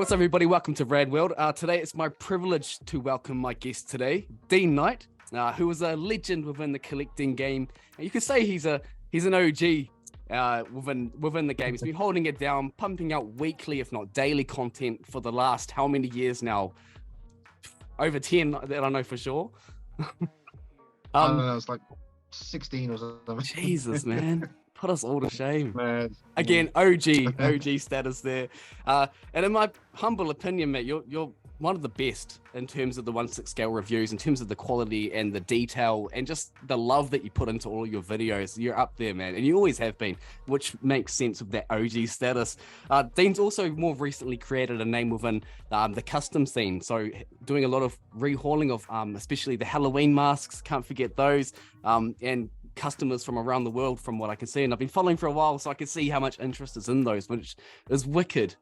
What's up, everybody? Welcome to RADWORLD. Today it's my privilege to welcome my guest today, Dean Knight, who is a legend within the collecting game. And you could say he's an OG within the game. He's been holding it down, pumping out weekly, if not daily content for the last how many years now? Over 10, that I know for sure. I don't know, it's like 16 or something. Jesus, man. Put us all to shame. Man. Again, OG status there. And in my humble opinion, mate, you're one of the best in terms of the 1/6 scale reviews, in terms of the quality and the detail and just the love that you put into all your videos. You're up there, man, and you always have been, which makes sense of that OG status. Dean's also more recently created a name within the custom scene, so doing a lot of rehauling of especially the Halloween masks, can't forget those, and customers from around the world, from what I can see, and I've been following for a while, so I can see how much interest is in those, which is wicked.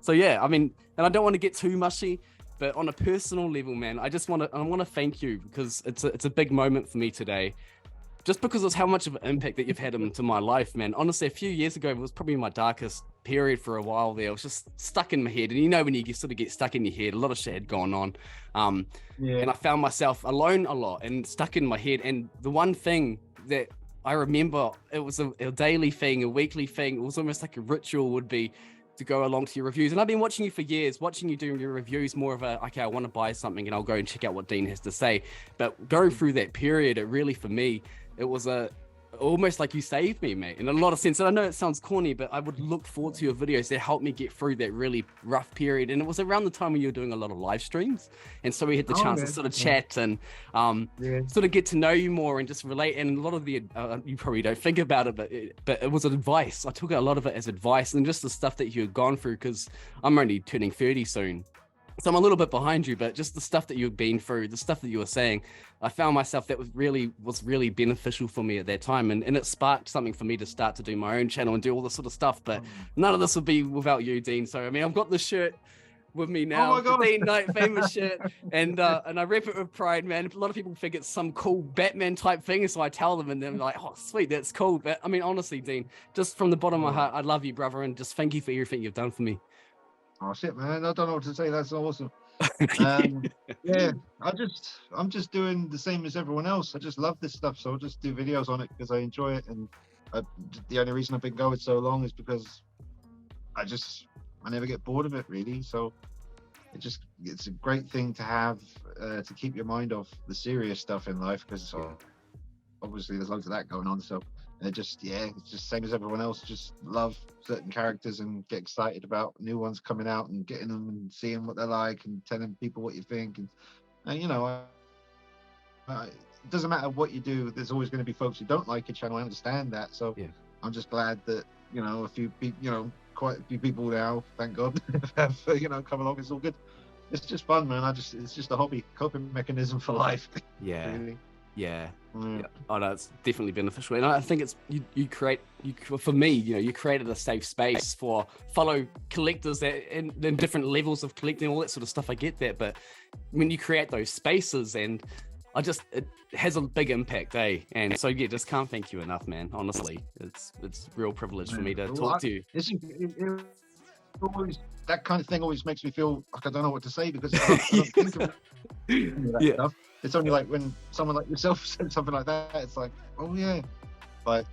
So yeah, I mean, and I don't want to get too mushy, but on a personal level, man, I want to thank you, because it's a big moment for me today, just because of how much of an impact that you've had into my life, man. Honestly, a few years ago, it was probably my darkest period for a while there. I was just stuck in my head, and you know when you sort of get stuck in your head, a lot of shit had gone on, and I found myself alone a lot and stuck in my head. And the one thing that I remember, it was a daily thing, a weekly thing, it was almost like a ritual, would be to go along to your reviews. And I've been watching you for years, watching you doing your reviews, more of a, okay, I want to buy something and I'll go and check out what Dean has to say. But going through that period, it really, for me, it was almost like you saved me, mate, in a lot of sense. And I know it sounds corny, but I would look forward to your videos that helped me get through that really rough period. And it was around the time when you were doing a lot of live streams, and so we had the chance to sort of chat and sort of get to know you more and just relate. And a lot of the you probably don't think about it, but it was advice. I took a lot of it as advice, and just the stuff that you had gone through, because I'm only turning 30 soon. So I'm a little bit behind you, but just the stuff that you've been through, the stuff that you were saying, I found myself that was really beneficial for me at that time. And it sparked something for me to start to do my own channel and do all this sort of stuff. But none of this would be without you, Dean. So, I mean, I've got the shirt with me now, the Dean Knight famous shirt, and I rep it with pride, man. A lot of people think it's some cool Batman type thing, so I tell them, and they're like, oh, sweet, that's cool. But I mean, honestly, Dean, just from the bottom of my heart, I love you, brother, and just thank you for everything you've done for me. Oh shit, man! I don't know what to say. That's awesome. Yeah, I'm just doing the same as everyone else. I just love this stuff, so I'll just do videos on it because I enjoy it. And the only reason I've been going so long is because I never get bored of it, really. So it's a great thing to have to keep your mind off the serious stuff in life, because obviously there's loads of that going on. So it's just same as everyone else. Just love certain characters and get excited about new ones coming out and getting them and seeing what they're like and telling people what you think. And you know, it doesn't matter what you do. There's always going to be folks who don't like your channel. I understand that. So I'm just glad that, you know, quite a few people now, thank God, have come along. It's all good. It's just fun, man. It's just a hobby, coping mechanism for life. Yeah. Really. Yeah. Oh no, it's definitely beneficial, and I think it's for me, you know, you created a safe space for fellow collectors that in different levels of collecting, all that sort of stuff. I get that, but when you create those spaces, and it has a big impact, and so just can't thank you enough, man. Honestly, it's a real privilege for me to talk to you. Always, that kind of thing always makes me feel like I don't know what to say, because I don't think of that stuff. It's only like when someone like yourself said something like that, it's like, oh yeah, but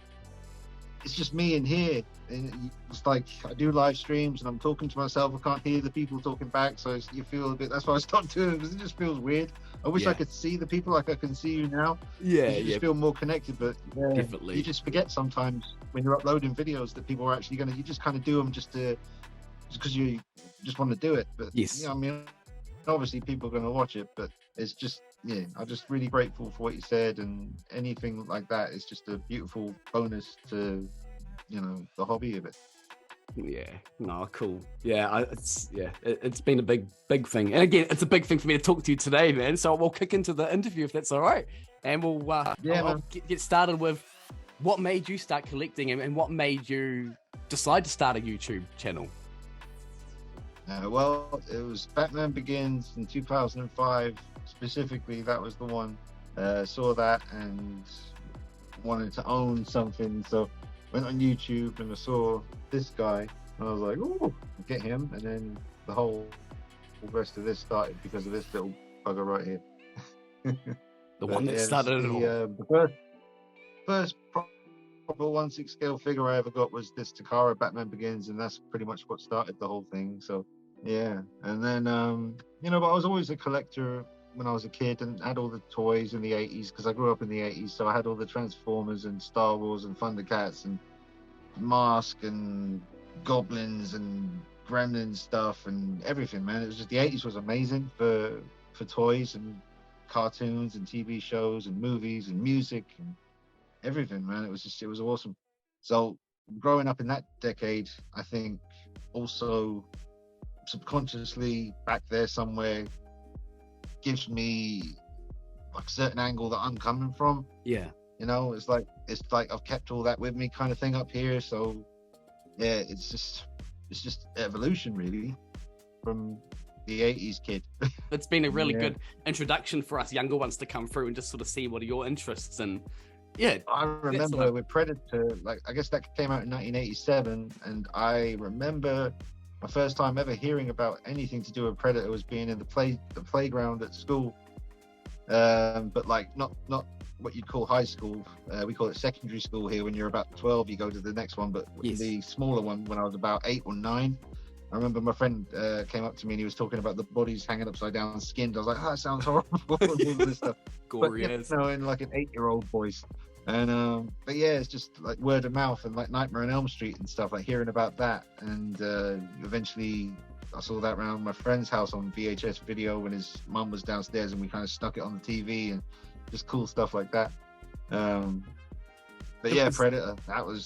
it's just me in here, and it's like I do live streams and I'm talking to myself. I can't hear the people talking back, so you feel a bit. That's why I stopped doing it, because it just feels weird. I wish I could see the people like I can see you now. You just feel more connected, but definitely you just forget sometimes when you're uploading videos that people are actually you just kind of do them just because you just want to do it. But yes, I mean, obviously people are going to watch it, but it's just, I'm just really grateful for what you said, and anything like that is just a beautiful bonus to, the hobby of it. Yeah, no, cool. Yeah, it's been a big thing, and again, it's a big thing for me to talk to you today, man. So we'll kick into the interview if that's all right, and we'll I'll get started with what made you start collecting, and what made you decide to start a YouTube channel. Well, it was Batman Begins in 2005. Specifically, that was the one. Saw that and wanted to own something, so went on YouTube and I saw this guy and I was like, oh, get him. And then the whole rest of this started because of this little bugger right here. The one that started it all. The first proper 1/6 scale figure I ever got was this Takara Batman Begins, and that's pretty much what started the whole thing. So yeah, and then but I was always a collector when I was a kid and had all the toys in the 80s because I grew up in the 80s, so I had all the Transformers and Star Wars and Thundercats and Mask and Goblins and Gremlin stuff and everything, man. It was just the 80s was amazing for toys and cartoons and TV shows and movies and music and everything, man. It was awesome. So growing up in that decade, I think also subconsciously back there somewhere gives me like a certain angle that I'm coming from. Yeah. It's like I've kept all that with me kind of thing up here. So yeah, it's just evolution really from the 80s kid. It's been a really good introduction for us younger ones to come through and just sort of see what are your interests. And yeah, I remember with Predator, like I guess that came out in 1987, and I remember my first time ever hearing about anything to do with Predator was being in the playground at school, but like not what you'd call high school. We call it secondary school here. When you're about 12, you go to the next one, but the smaller one when I was about 8 or 9. I remember my friend came up to me and he was talking about the bodies hanging upside down, skinned. I was like, that sounds horrible. All this stuff. Gory, but, in like an 8-year-old voice. And but yeah, it's just like word of mouth and like Nightmare on Elm Street and stuff, like hearing about that. And eventually I saw that around my friend's house on VHS video when his mum was downstairs, and we kind of stuck it on the TV and just cool stuff like that. But yeah, Predator, that was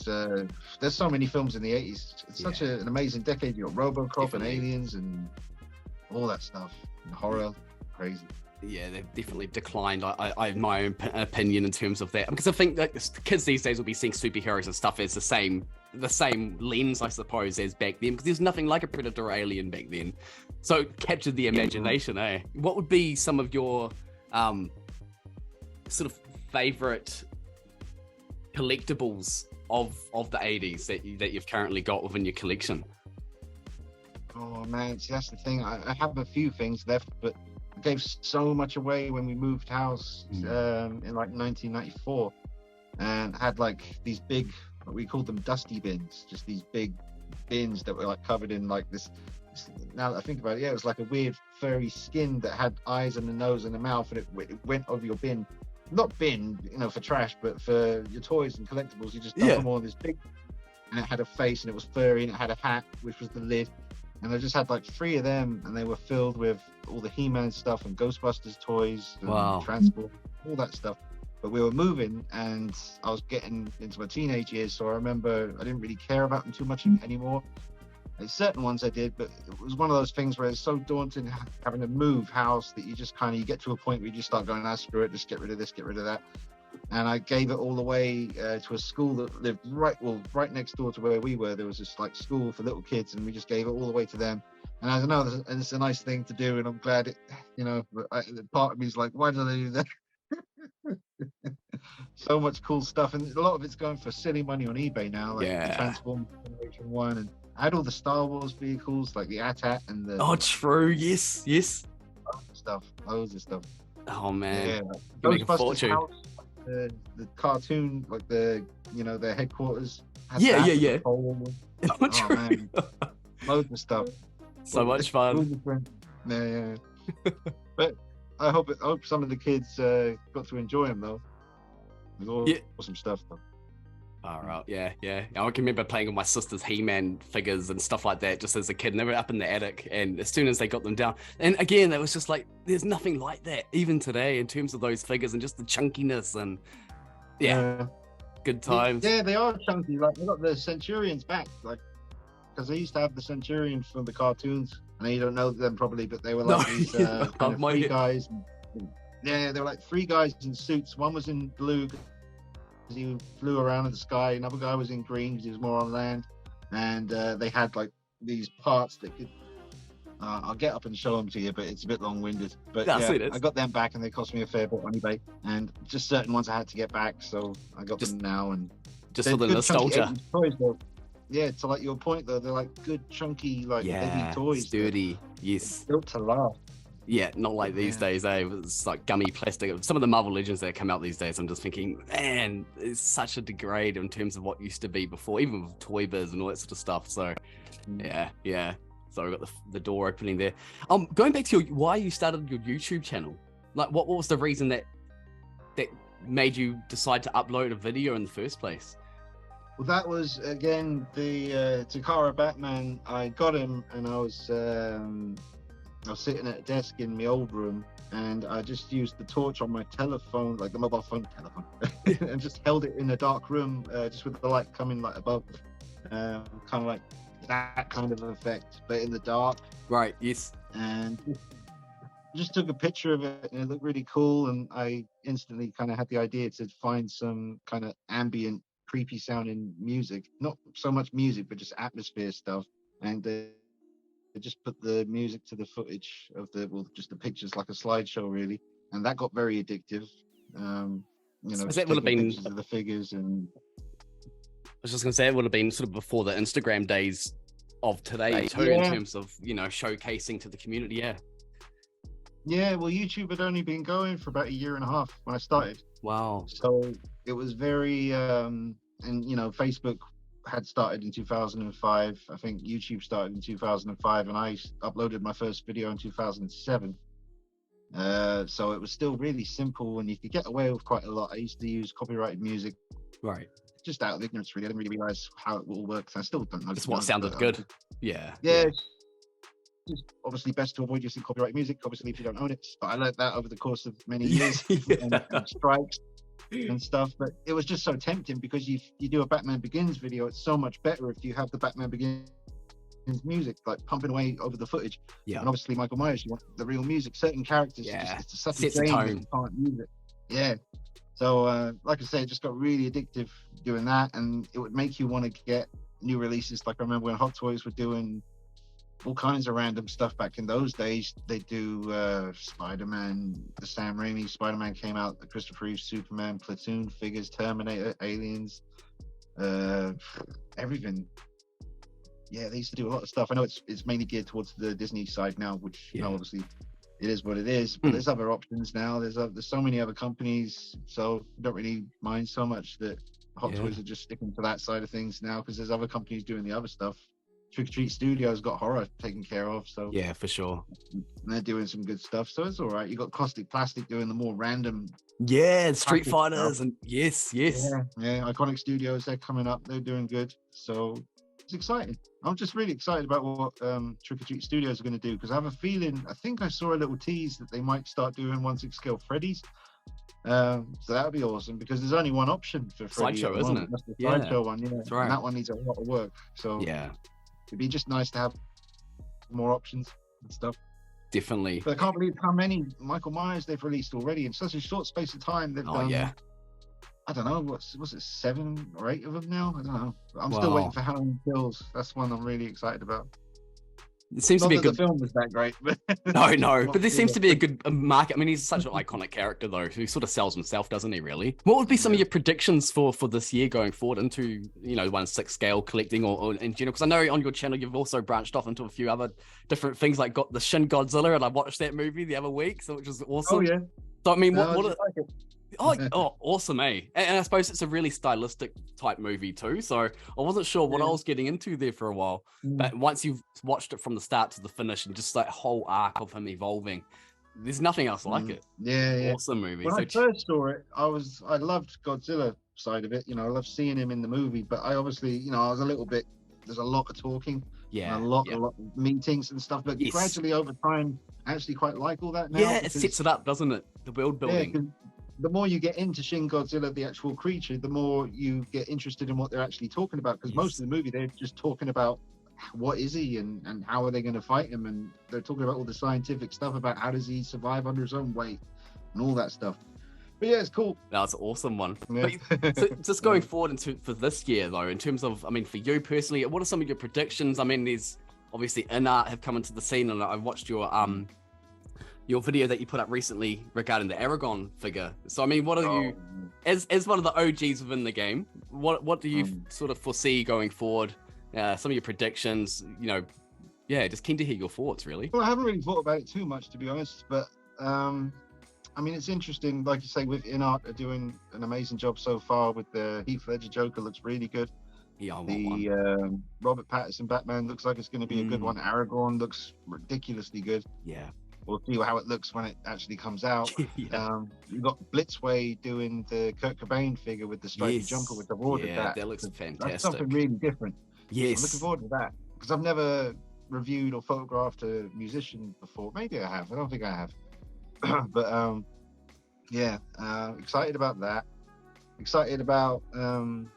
there's so many films in the 80s. It's such an amazing decade. You got RoboCop and Aliens and all that stuff, and horror, crazy. Yeah, they've definitely declined. I have my own opinion in terms of that, because I think that kids these days will be seeing superheroes and stuff as the same lens, I suppose, as back then, because there's nothing like a Predator or Alien back then. So it captured the imagination, eh? What would be some of your sort of favorite collectibles of the 80s that you've currently got within your collection? Oh man, see, that's the thing. I have a few things left, but I gave so much away when we moved house in like 1994, and had like these big, we called them dusty bins, just these big bins that were like covered in like this. Now that I think about it, yeah, it was like a weird furry skin that had eyes and a nose and a mouth, and it went over your bin. Not bin, for trash, but for your toys and collectibles. You just dump them all in this big, and it had a face, and it was furry, and it had a hat, which was the lid. And I just had like 3 of them, and they were filled with all the He-Man stuff and Ghostbusters toys and Transport, all that stuff. But we were moving, and I was getting into my teenage years, so I remember I didn't really care about them too much anymore. There's certain ones I did, but it was one of those things where it's so daunting having to move house that you just you get to a point where you just start going, screw it, just get rid of this, get rid of that. And I gave it all away to a school that lived right next door to where we were. There was this like school for little kids, and we just gave it all away to them. And I don't know, and it's a nice thing to do, and I'm glad it, but part of me is like, why do they do that? So much cool stuff, and a lot of it's going for silly money on eBay now, like the Transformers Generation 1, and I had all the Star Wars vehicles, like the AT-AT and the... Oh, true, yes. Loads of stuff. Oh, man. Yeah. Ghostbusters house, the cartoon, like their headquarters. Yeah. Oh, man. Loads of stuff. So much fun. Yeah. But I hope some of the kids got to enjoy them, though. It was awesome stuff, though. All right, yeah. I can remember playing with my sister's He-Man figures and stuff like that just as a kid, and they were up in the attic, and as soon as they got them down, and again, it was just like, there's nothing like that even today in terms of those figures and just the chunkiness and good times. Yeah, they are chunky. Like, they got the Centurions back, like, because they used to have the Centurions from the cartoons, and you don't know them probably, but they were like these kind of 3 guys. Yeah, they were like 3 guys in suits. One was in blue, he flew around in the sky. Another guy was in green because he was more on land, and they had like these parts that could I'll get up and show them to you, but it's a bit long-winded. But I got them back, and they cost me a fair bit on eBay, and just certain ones I had to get back, so I got them now. And just for the nostalgia. Toys, though. yeah, to like your point though, they're like good chunky, like heavy Yeah, toys. sturdy. Yes. Built to last. Yeah, not like these Yeah. days, eh? It's like gummy plastic. Some of the Marvel Legends that come out these days, I'm just thinking, man, it's such a degrade in terms of what used to be before, even with Toy Biz and all that sort of stuff. So, yeah. So we got the door opening there. Going back to why you started your YouTube channel, like what was the reason that made you decide to upload a video in the first place? Well, that was again the Takara Batman. I got him, and I was sitting at a desk in my old room, and I just used the torch on my telephone, like the mobile phone telephone, and just held it in a dark room, just with the light coming like above, kind of like that kind of effect, but in the dark. Right. Yes. And just took a picture of it, and it looked really cool. And I instantly kind of had the idea to find some kind of ambient, creepy sounding music, not so much music, but just atmosphere stuff. And I just put the music to the footage of just the pictures, like a slideshow, really. And that got very addictive. So that would have been pictures of the figures, and I was just gonna say it would have been sort of before the Instagram days of today too, in terms of showcasing to the community. Yeah, well, YouTube had only been going for about 1.5 years when I started. Wow. So it was very, and Facebook had started in 2005. I think YouTube started in 2005, and I uploaded my first video in 2007. So it was still really simple, and you could get away with quite a lot. I used to use copyrighted music, right? Just out of ignorance, really. I didn't really realize how it all works. I still don't know. Just what sounded good. Yeah. It's obviously best to avoid using copyright music, obviously, if you don't own it. But I learned that over the course of many years, and strikes and stuff. But it was just so tempting, because you do a Batman Begins video, it's so much better if you have the Batman Begins music like pumping away over the footage. Yeah. And obviously Michael Myers, you want the real music. Certain characters, it's such a shame that you can't use it. Yeah. So like I say, it just got really addictive doing that, and it would make you want to get new releases. Like I remember when Hot Toys were doing all kinds of random stuff back in those days. They do Spider-Man, the Sam Raimi Spider-Man came out, the Christopher Reeve Superman, Platoon figures, Terminator, Aliens, everything. Yeah, they used to do a lot of stuff. I know it's mainly geared towards the Disney side now, which obviously it is what it is. But there's other options now. There's so many other companies, so I don't really mind so much that Hot Toys are just sticking to that side of things now, because there's other companies doing the other stuff. Trick or Treat Studios got horror taken care of, so yeah, for sure. And they're doing some good stuff, so it's all right. You got Caustic Plastic doing the more random, Street Fighters stuff. And yes, yeah, Iconic Studios, they're coming up, they're doing good, so it's exciting. I'm just really excited about what Trick or Treat Studios are going to do, because I have a feeling, I think I saw a little tease that they might start doing 1/6 scale Freddy's. So that would be awesome, because there's only one option for Freddy. Sideshow, isn't it? That's the Sideshow one, That's right. And that one needs a lot of work, so it'd be just nice to have more options and stuff. Definitely. But I can't believe how many Michael Myers they've released already in such a short space of time. They've done, I don't know, what's it, 7 or 8 of them now? I don't know. I'm still waiting for Halloween Kills. That's one I'm really excited about. It seems to be a good. The film was that great, but no, but there seems to be a good market. I mean, he's such an iconic character, though. He sort of sells himself, doesn't he? Really. What would be some of your predictions for this year going forward into 1/6 scale collecting or in general? Because I know on your channel you've also branched off into a few other different things, like got the Shin Godzilla, and I watched that movie the other week, so which was awesome. Oh yeah. So I mean, awesome, eh? And I suppose it's a really stylistic type movie too. So I wasn't sure what I was getting into there for a while. But once you've watched it from the start to the finish, and just that whole arc of him evolving, there's nothing else like it. Yeah. Awesome movie. When I first saw it, I loved Godzilla side of it. I loved seeing him in the movie. But I obviously, I was a little bit. There's a lot of talking. Yeah. A lot of meetings and stuff. But gradually over time, I actually quite like all that now. Yeah, it sets it up, doesn't it? The world building. Yeah, the more you get into Shin Godzilla, the actual creature, the more you get interested in what they're actually talking about. Because most of the movie, they're just talking about what is he and how are they going to fight him. And they're talking about all the scientific stuff about how does he survive under his own weight and all that stuff. But yeah, it's cool. That's an awesome one. Yeah. But, so just going forward for this year, though, in terms of, I mean, for you personally, what are some of your predictions? I mean, there's obviously in-art have come into the scene, and I watched your video that you put up recently regarding the Aragon figure. So I mean, what are you, as one of the OGs within the game, what do you sort of foresee going forward some of your predictions, you know, yeah, just keen to hear your thoughts, really. Well, I haven't really thought about it too much, to be honest, but I mean, it's interesting. Like you say, with InArt, are doing an amazing job so far with the Heath Ledger Joker. Looks really good. Yeah, I want The one. Robert Pattinson Batman looks like it's going to be a good one. Aragorn looks ridiculously good. Yeah. We'll see how it looks when it actually comes out. Yeah. You've got Blitzway doing the Kurt Cobain figure with the stripy jumper, which I've ordered. Yeah, that looks That's fantastic. something really different. Yes. I'm looking forward to that because I've never reviewed or photographed a musician before. Maybe I have. I don't think I have. But yeah, excited about that. Excited about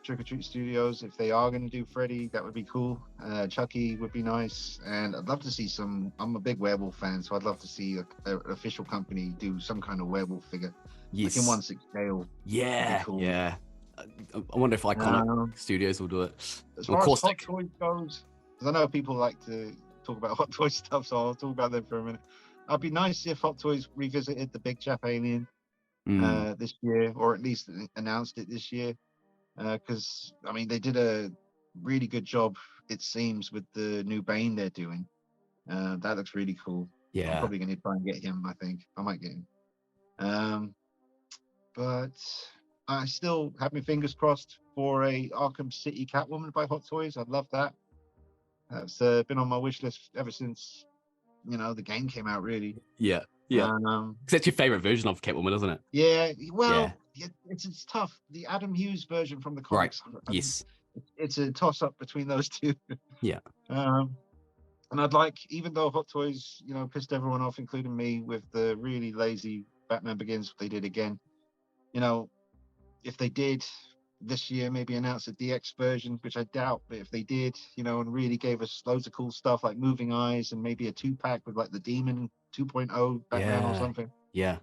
Trick or Treat Studios. If they are going to do Freddy, that would be cool. Chucky would be nice, and I'd love to see some. I'm a big werewolf fan, so I'd love to see an official company do some kind of werewolf figure, like in 1/6 scale. Yeah, cool. yeah. I wonder if Iconic Studios will do it. As far as Hot Toys goes, because I know people like to talk about Hot Toys stuff, so I'll talk about them for a minute. It'd be nice if Hot Toys revisited the Big Chap Alien this year, or at least announced it this year, because I mean they did a really good job, it seems, with the new Bane they're doing. That looks really cool. Yeah, I'm probably going to try and get him. I think I might get him. But I still have my fingers crossed for a Arkham City Catwoman by Hot Toys. I'd love that. That's been on my wish list ever since, you know, the game came out, really. Yeah. That's your favorite version of Catwoman, isn't it? Yeah. Well, it's tough. The Adam Hughes version from the comics. Right. Yes. It's a toss-up between those two. Yeah. And I'd like, even though Hot Toys, you know, pissed everyone off, including me, with the really lazy Batman Begins, they did again. You know, if they did this year, maybe announce a DX version, which I doubt, but if they did, you know, and really gave us loads of cool stuff like Moving Eyes and maybe a 2-pack with like the Demon 2.0 Batman or something. Yeah.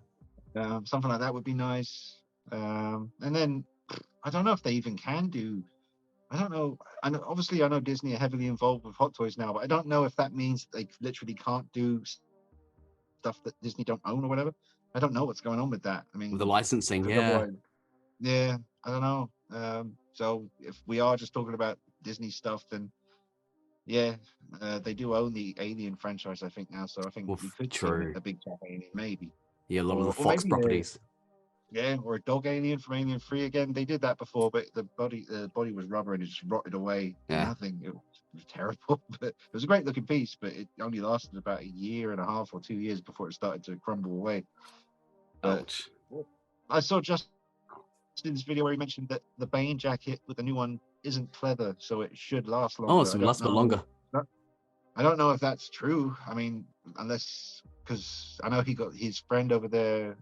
Something like that would be nice. And then I don't know if they even can do. I don't know. Obviously, I know Disney are heavily involved with Hot Toys now, but I don't know if that means they literally can't do stuff that Disney don't own or whatever. I don't know what's going on with that. I mean, with the licensing, yeah, I don't know. So if we are just talking about Disney stuff, then yeah, they do own the Alien franchise, I think, now. So I think we could see a Big Chap Alien, maybe. Yeah, a lot of the Fox properties. Yeah, or a dog alien from Alien 3 again. They did that before, but the body was rubber and it just rotted away. Yeah. Nothing. It was terrible. But it was a great looking piece, but it only lasted about 1.5 years or 2 years before it started to crumble away. Ouch. I saw Justin's video where he mentioned that the Bane jacket with the new one isn't pleather, so it should last longer. Oh, so it lasts a bit longer. I don't know if that's true. I mean, unless, because I know he got his friend over there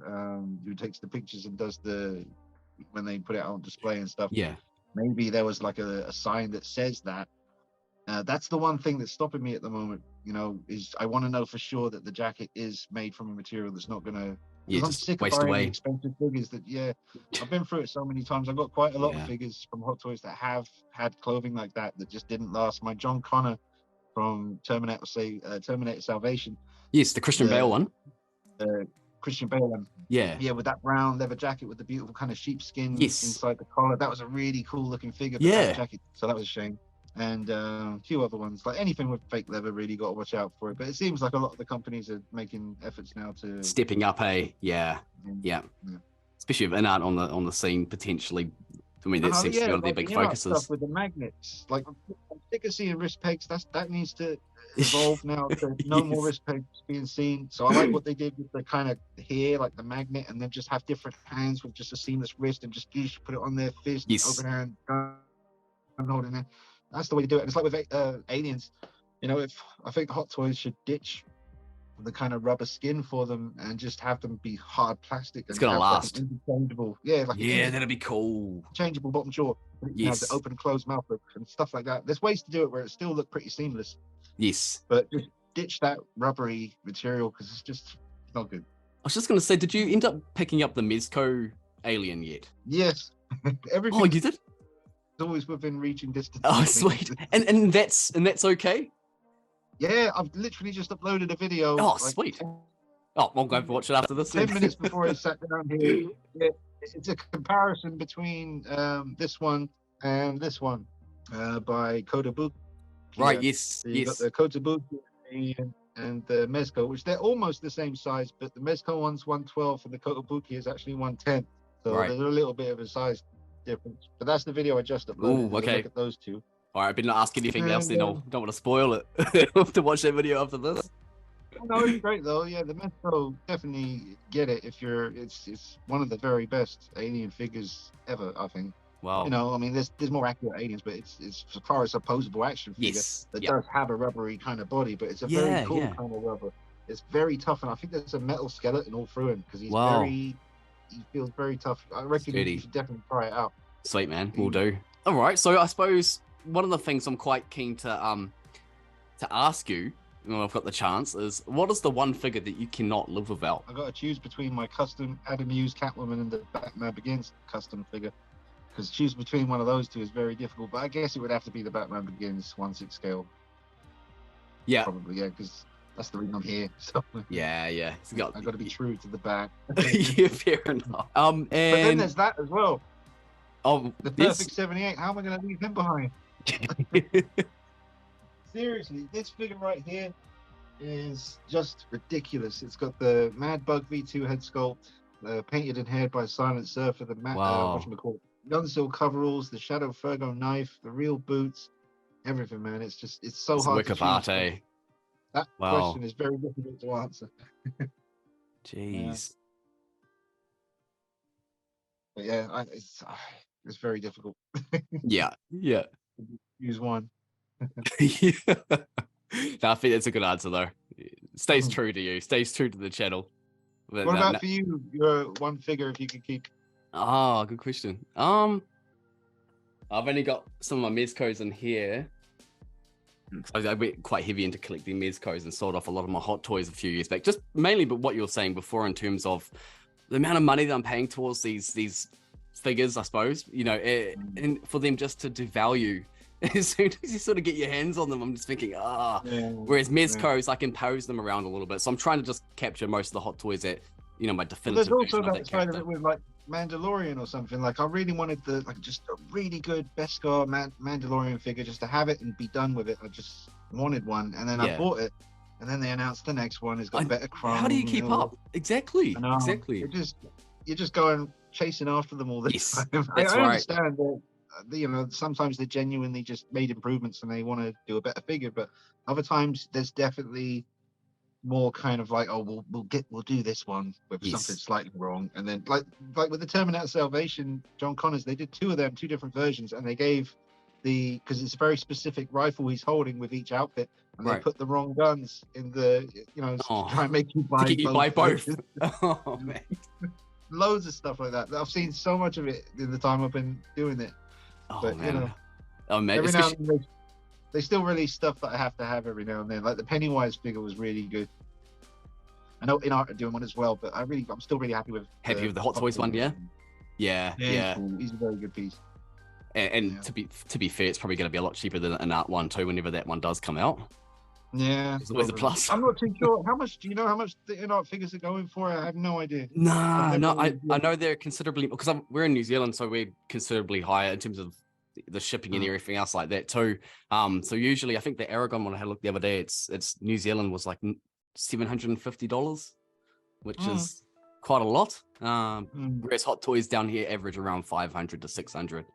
who takes the pictures and does when they put it on display and stuff. Yeah. Maybe there was like a sign that says that. That's the one thing that's stopping me at the moment, you know, is I want to know for sure that the jacket is made from a material that's not going to. Yeah, I'm sick of buying expensive figures that, I've been through it so many times. I've got quite a lot of figures from Hot Toys that have had clothing like that just didn't last. My John Connor from Terminator Salvation. Yes, the Christian Bale one. Christian Bale one. Yeah, with that brown leather jacket with the beautiful kind of sheepskin inside the collar. That was a really cool looking figure. That jacket. So that was a shame. And a few other ones, like anything with fake leather, really got to watch out for it. But it seems like a lot of the companies are making efforts now to stepping up. Yeah. Especially if InArt on the scene potentially. I mean, that seems to be one of their big focuses. Stuff with the magnets, like efficacy and wrist pegs, that needs to evolve now. To no more wrist pegs being seen. So I like what they did with the kind of here, like the magnet, and then just have different hands with just a seamless wrist, and just put it on their fist, open hand, and holding it. That's the way to do it. And it's like with aliens, you know. If I think Hot Toys should ditch the kind of rubber skin for them and just have them be hard plastic. It's gonna last. Like interchangeable, that'd be cool. Changeable bottom jaw. Yes. The open and closed mouth look and stuff like that. There's ways to do it where it still look pretty seamless. Yes. But just ditch that rubbery material because it's not good. I was just gonna say, did you end up picking up the Mezco alien yet? Yes. Everything. Oh, you did? Always within reaching distance. Oh, sweet. And that's okay. Yeah, I've literally just uploaded a video. Oh, sweet. Oh, I'll go watch it after this. 10 minutes before I sat down here. It's a comparison between this one and this one by Koda Book. Right. Kia. Yes. So you got Yes. the Kotobuki and the Mezco, which they're almost the same size, but the Mezco one's 112 and the Kotobuki is actually 110. So Right. there's a little bit of a size difference. But that's the video I just uploaded. Ooh. Have a Okay. look at those two. All right. I better not ask anything else. And Then I don't want to spoil it. I have to watch that video after this. no, it's great though. Yeah, the Mezco, definitely get it if you're. It's one of the very best alien figures ever, I think. Wow. You know, I mean, there's more accurate aliens, but it's as far as opposable action figure Yes. that Yep. does have a rubbery kind of body, but it's a Yeah, very cool yeah. kind of rubber. It's very tough, and I think there's a metal skeleton all through him because Wow. he feels very tough. I reckon Sturdy. you should definitely try it out. Sweet, man. We'll do. All right. So I suppose one of the things I'm quite keen to ask you, when I've got the chance, is what is the one figure that you cannot live without? I got to choose between my custom Adam Hughes Catwoman and the Batman Begins custom figure. Because choose between one of those two is very difficult, but I guess it would have to be the Batman Begins 1/6 scale. Yeah. Probably, yeah, because that's the reason I'm here. So Yeah. I got to be true to the back. Yeah, fair enough. But then And there's that as well. oh, The this. Perfect 78. How am I going to leave him behind? Seriously, this figure right here is just ridiculous. It's got the Mad Bug V2 head sculpt, painted and haired by Silent Surfer, the Wow. whatchamacallit, Gunsil coveralls, the Shadow Fergo knife, the real boots, everything, man. It's so It's a hard work to of choose. art, eh? That Wow. question is very difficult to answer. Jeez. But yeah, it's very difficult. Yeah. Yeah. Use one. Yeah. No, I think that's a good answer though. Stays Mhm. true to you. Stays true to the channel. But What no, about no- for you? Your one figure, if you could keep. Oh, good question. I've only got some of my Mezcos in here. I went quite heavy into collecting Mezcos and sold off a lot of my Hot Toys a few years back. Just mainly, but what you were saying before in terms of the amount of money that I'm paying towards these figures, I suppose. You know, and for them just to devalue as soon as you sort of get your hands on them, I'm just thinking, Whereas Mezcos, I can pose them around a little bit. So I'm trying to just capture most of the Hot Toys that, you know, my Well, definitive there's version also of that that side of character. it with like Mandalorian or something. Like I really wanted just a really good Beskar Mandalorian figure just to have it and be done with it. I just wanted one, and then I Yeah. bought it, and then they announced the next one. It's got better chrome. How do you keep up? Exactly. I know. Exactly. You're just going chasing after them all the Yes, time. that's I right. understand that you know, sometimes they genuinely just made improvements and they want to do a better figure, but other times there's definitely more kind of like, oh, we'll do this one with Yes. something slightly wrong, and then like with the Terminator Salvation, John Connors, they did two of them, two different versions, and they gave because it's a very specific rifle he's holding with each outfit, and they Right. put the wrong guns in the, you know, Oh, to try and make you To buy get you buy both. versions. Oh man. Loads of stuff like that. I've seen so much of it in the time I've been doing it. Oh But, you man. know, Oh man. Every now Especially- and then they still release stuff that I have to have every now and then. Like the Pennywise figure was really good. I know In Art are doing one as well, but I'm still really happy with the Hot Toys one, yeah? Yeah. He's cool. He's a very good piece. And Yeah. to be fair, it's probably going to be a lot cheaper than an art one too. Whenever that one does come out, Yeah, it's always a probably. plus. I'm not too sure. How much do you know? How much the In Art figures are going for? I have no idea. Nah, I've no, never really I know they're considerably because we're in New Zealand, so we're considerably higher in terms of the shipping and everything else like that too. So usually, I think the Aragon one I had a look the other day, it's New Zealand was like $750, which is quite a lot. Whereas Hot Toys down here average around 500 to 600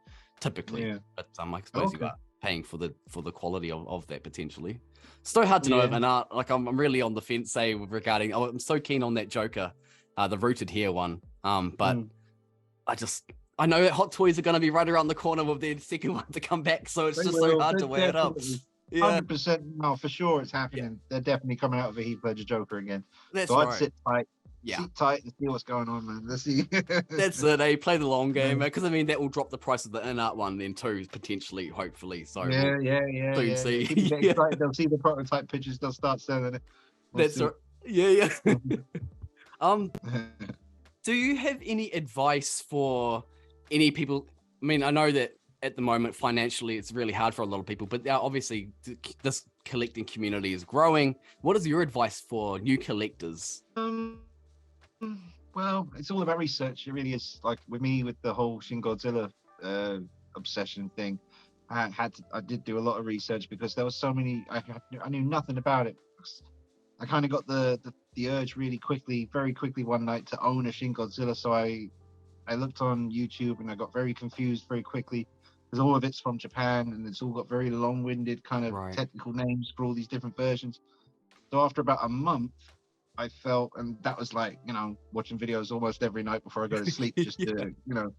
typically. Yeah. But I suppose you Okay. are paying for the quality of that potentially. So hard to know. Yeah. And like I'm really on the fence, say, regarding. I'm so keen on that Joker, the rooted hair one. But I know that Hot Toys are going to be right around the corner with their second one to come back, so it's They just so will. hard to weigh it up. Yeah, 100%. No, for sure, it's happening. They're definitely coming out with a Heath Ledger Joker again. that's So I'd right. sit tight. Yeah. Sit tight and see what's going on, man. Let's see. That's it. They play the long game Yeah. because I mean that will drop the price of the in-art one then too, potentially, hopefully. So Yeah. soon see. People get Yeah. excited. They'll see the prototype pictures. They'll start selling it. We'll That's see. right. Yeah. Do you have any advice for any people? I mean, I know that at the moment financially it's really hard for a lot of people, but obviously this collecting community is growing. What is your advice for new collectors? Well, it's all about research. It really is. Like with me, with the whole Shin Godzilla obsession thing, I did do a lot of research because there was so many. I knew nothing about it. I kind of got the urge really quickly, very quickly one night to own a Shin Godzilla. So I looked on YouTube and I got very confused very quickly because all of it's from Japan and it's all got very long-winded kind of Right. technical names for all these different versions. So after about a month, I felt, and that was like, watching videos almost every night before I go to sleep, just Yeah. to,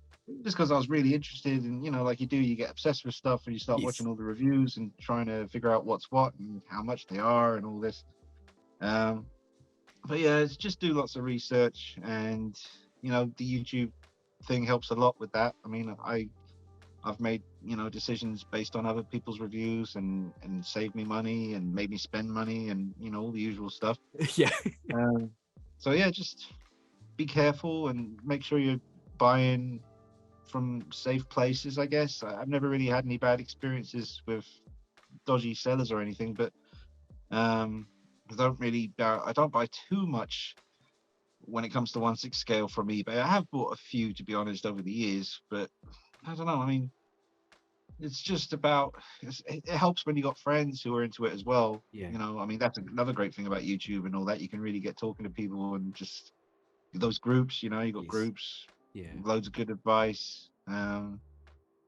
just because I was really interested. And, like you get obsessed with stuff and you start Yes. watching all the reviews and trying to figure out what's what and how much they are and all this. But yeah, it's just do lots of research, and the YouTube thing helps a lot with that. I mean, I've made decisions based on other people's reviews and saved me money and made me spend money and all the usual stuff. Yeah. Um, so yeah, just be careful and make sure you're buying from safe places. I guess I've never really had any bad experiences with dodgy sellers or anything, but I don't buy too much when it comes to 1/6 scale from eBay. I have bought a few, to be honest, over the years, but I don't know. I mean, it's just about it helps when you got friends who are into it as well. Yeah. I mean, that's another great thing about YouTube and all that. You can really get talking to people and just those groups. You got Yes. groups, Yeah. loads of good advice.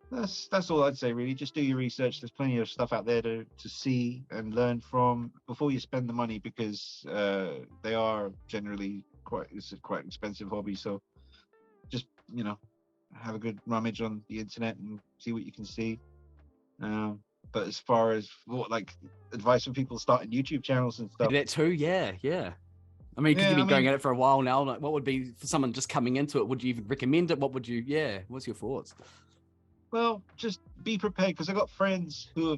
That's all I'd say, really. Just do your research. There's plenty of stuff out there to see and learn from before you spend the money, because they are generally it's a quite expensive hobby. So just have a good rummage on the internet and see what you can see. But as far as what advice from people starting YouTube channels and stuff, That too. Yeah. Yeah. I mean, because you've yeah, I been going mean, at it for a while now. Like, what would be for someone just coming into it? Would you even recommend it? What would you? Yeah. What's your thoughts? well, just be prepared, because I got friends who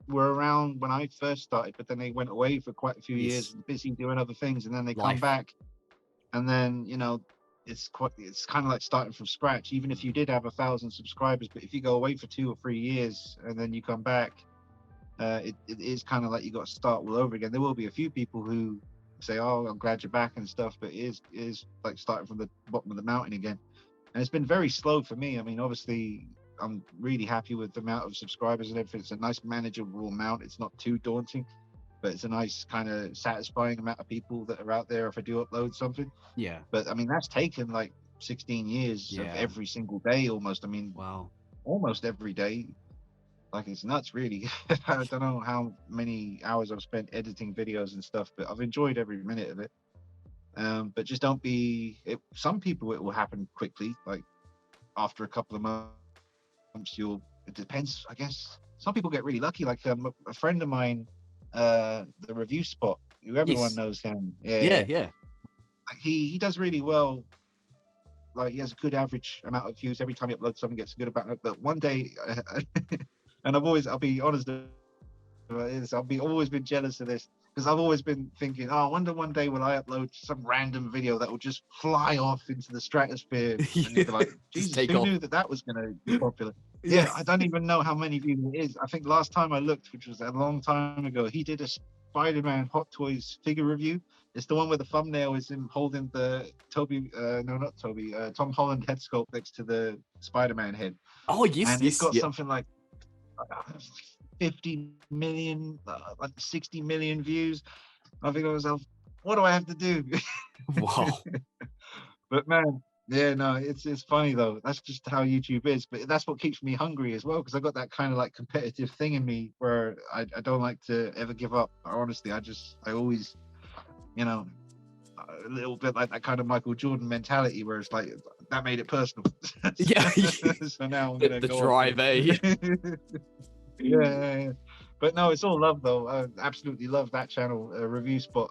were around when I first started, but then they went away for quite a few years Yes. and busy doing other things, and then they come Life. back, and then it's kind of like starting from scratch. Even if you did have 1,000 subscribers, but if you go away for 2 or 3 years and then you come back, it is kind of like you got to start all over again. There will be a few people who say, "Oh, I'm glad you're back" and stuff, but it is like starting from the bottom of the mountain again. And it's been very slow for me. I mean, obviously, I'm really happy with the amount of subscribers and everything. It's a nice manageable amount. It's not too daunting, but it's a nice kind of satisfying amount of people that are out there if I do upload something. Yeah. But I mean, that's taken like 16 years of Yeah. every single day almost. I mean, Wow. almost every day. Like, it's nuts, really. I don't know how many hours I've spent editing videos and stuff, but I've enjoyed every minute of it. But just don't be. Some people it will happen quickly, like after a couple of months. It depends, I guess. Some people get really lucky. Like a friend of mine, the review spot, who everyone Yes. knows him. Yeah. Yeah. Yeah. Like, he does really well. Like, he has a good average amount of views every time he uploads something. Gets a good amount. But one day, and I'll be honest about this. Always been jealous of this, because I've always been thinking, oh, I wonder one day will I upload some random video that will just fly off into the stratosphere, and you'll be like, Just Jesus, take who off. knew that was going to be popular? Yeah. Yeah, I don't even know how many views it is. I think last time I looked, which was a long time ago, he did a Spider-Man Hot Toys figure review. It's the one where the thumbnail is him holding the Tom Holland head sculpt next to the Spider-Man head. Oh yes. And it's Yes. got Yeah. something like 50 million, like 60 million views. I think to myself, what do I have to do? Wow. But man, yeah, no, it's funny though. That's just how YouTube is. But that's what keeps me hungry as well, because I got that kind of like competitive thing in me where I don't like to ever give up. Honestly, I always, a little bit like that kind of Michael Jordan mentality, where it's like that made it personal. Yeah. So now I'm the gonna go drive, eh? yeah. But no, it's all love though. I absolutely love that channel, Review Spot.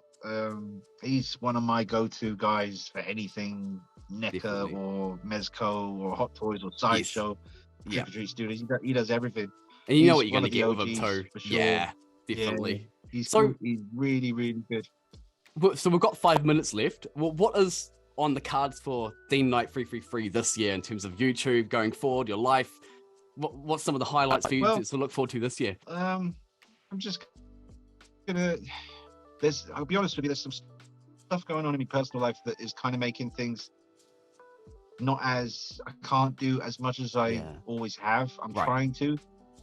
He's one of my go-to guys for anything NECA Definitely. or Mezco or Hot Toys or Yes. Sideshow, Yeah. Trick or Treat Studios. He does everything. And you know He's what you're one going to of the get with him OGs too. for sure. Yeah, Yeah, definitely. he's So, really, really good. so we've got 5 minutes left. Well, what is on the cards for Theme Night 333 this year in terms of YouTube going forward, your life? What's some of the highlights for you to look forward to this year? I'm just gonna. I'll be honest with you. There's some stuff going on in my personal life that is kind of making things I can't do as much as I always have. I'm trying to,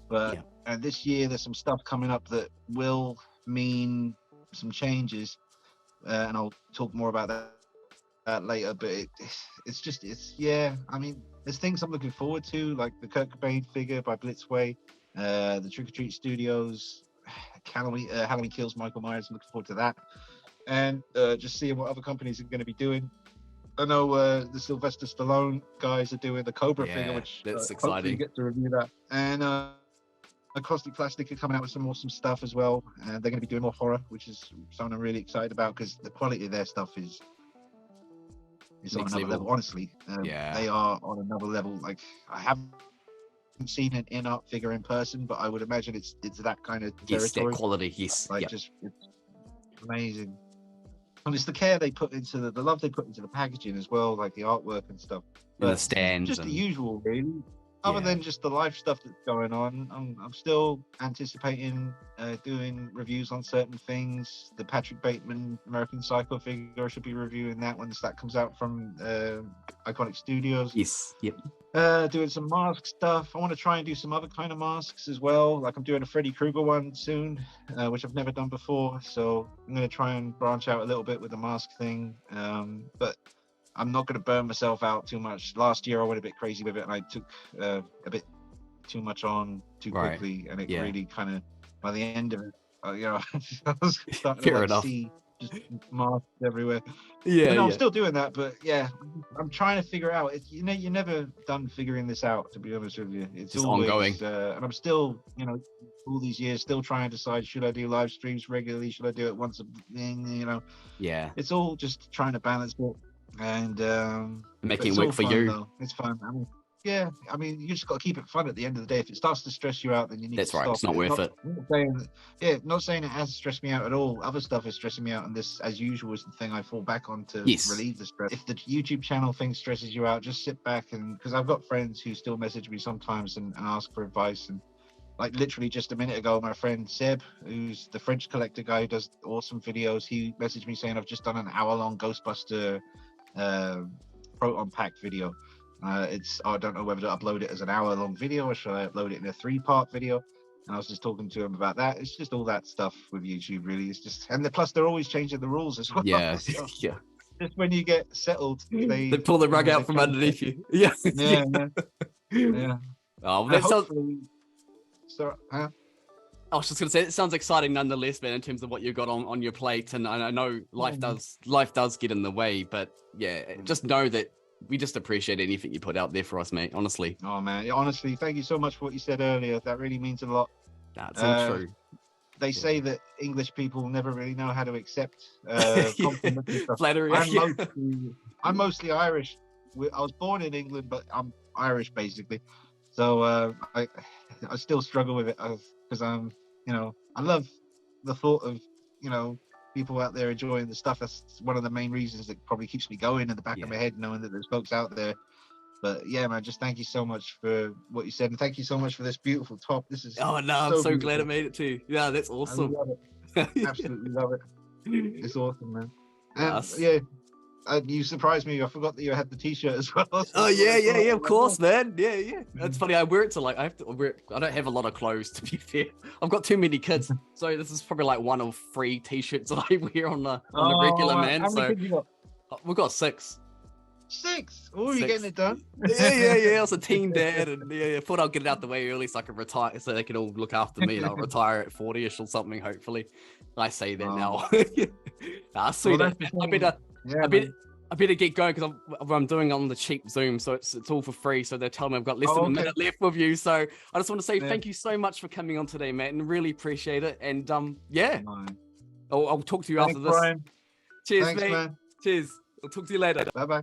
but this year there's some stuff coming up that will mean some changes, and I'll talk more about that later. But I mean, there's things I'm looking forward to, like the Kurt Cobain figure by Blitzway, the Trick or Treat Studios, Halloween Kills Michael Myers. I'm looking forward to that, and just seeing what other companies are going to be doing. I know the Sylvester Stallone guys are doing the Cobra figure, which that's hopefully exciting. you get to review that. And Caustic Plastic are coming out with some awesome stuff as well, and they're going to be doing more horror, which is something I'm really excited about because the quality of their stuff is on another level. Honestly, they are on another level. Like, I haven't seen an in-art figure in person, but I would imagine it's that kind of territory. Yes, that quality. Yes, like just it's amazing. And it's the care they put into the love they put into the packaging as well, like the artwork and stuff. But and the stands, just the usual, really. Other than just the live stuff that's going on, I'm still anticipating doing reviews on certain things. The Patrick Bateman American Psycho figure, I should be reviewing that once that comes out from Iconic Studios. Yes, yep. Doing some mask stuff. I want to try and do some other kind of masks as well. Like I'm doing a Freddy Krueger one soon, which I've never done before. So I'm going to try and branch out a little bit with the mask thing. But I'm not going to burn myself out too much. Last year I went a bit crazy with it, and I took a bit too much on too quickly, and it really kind of, by the end of it, I was starting to see just masks everywhere. I'm still doing that, but I'm trying to figure out. You're never done figuring this out, to be honest with you. It's always ongoing, and I'm still, all these years, still trying to decide: should I do live streams regularly? Should I do it once a thing? It's all just trying to balance it. And making it work for you. Though. It's fun. I mean, you just got to keep it fun at the end of the day. If it starts to stress you out, then you need to stop. That's right. It's not worth it. Not saying it has stressed me out at all. Other stuff is stressing me out, and this, as usual, is the thing I fall back on to relieve the stress. If the YouTube channel thing stresses you out, just sit back because I've got friends who still message me sometimes and ask for advice. And like literally just a minute ago, my friend Seb, who's the French collector guy who does awesome videos, he messaged me saying, I've just done an hour-long Ghostbuster proton pack video. I don't know whether to upload it as an hour-long video or should I upload it in a 3-part video. And I was just talking to him about that. It's just all that stuff with YouTube, really. It's just, and plus they're always changing the rules as well. So, just when you get settled, they pull the rug out from underneath you. Yeah. Oh, that sounds. I was just gonna say, it sounds exciting nonetheless, man, in terms of what you got on your plate. And I know life does get in the way, but just know that we just appreciate anything you put out there for us, mate. Honestly. Oh man, honestly, thank you so much for what you said earlier. That really means a lot. That's all true. They say that English people never really know how to accept compliments and stuff. Flattery. I'm mostly Irish. I was born in England, but I'm Irish basically. So I still struggle with it because I love the thought of people out there enjoying the stuff. That's one of the main reasons that probably keeps me going in the back of my head, knowing that there's folks out there. But man, just thank you so much for what you said, and thank you so much for this beautiful top. This is I'm so glad I made it too. Yeah, that's awesome. I love it. Absolutely love it. It's awesome, man. And you surprised me. I forgot that you had the t-shirt as well. Of course, man. Yeah. That's funny. I wear it to I don't have a lot of clothes, to be fair. I've got too many kids, so this is probably like one of 3 t-shirts that I wear on the regular, man. How many kids you got? We've got 6. 6? Oh, you're getting it done. I was a teen dad, and I thought I'll get it out the way early so I could retire, so they can all look after me, and I'll retire at 40ish or something. Hopefully, I say that now. Sweet. I better get going because I'm doing on the cheap Zoom, so it's all for free. So they're telling me I've got less than a minute left with you. So I just want to say thank you so much for coming on today, Matt, and really appreciate it. And I'll talk to you after this. Brian. Cheers, Thanks, mate. Man. Cheers. I'll talk to you later. Bye-bye.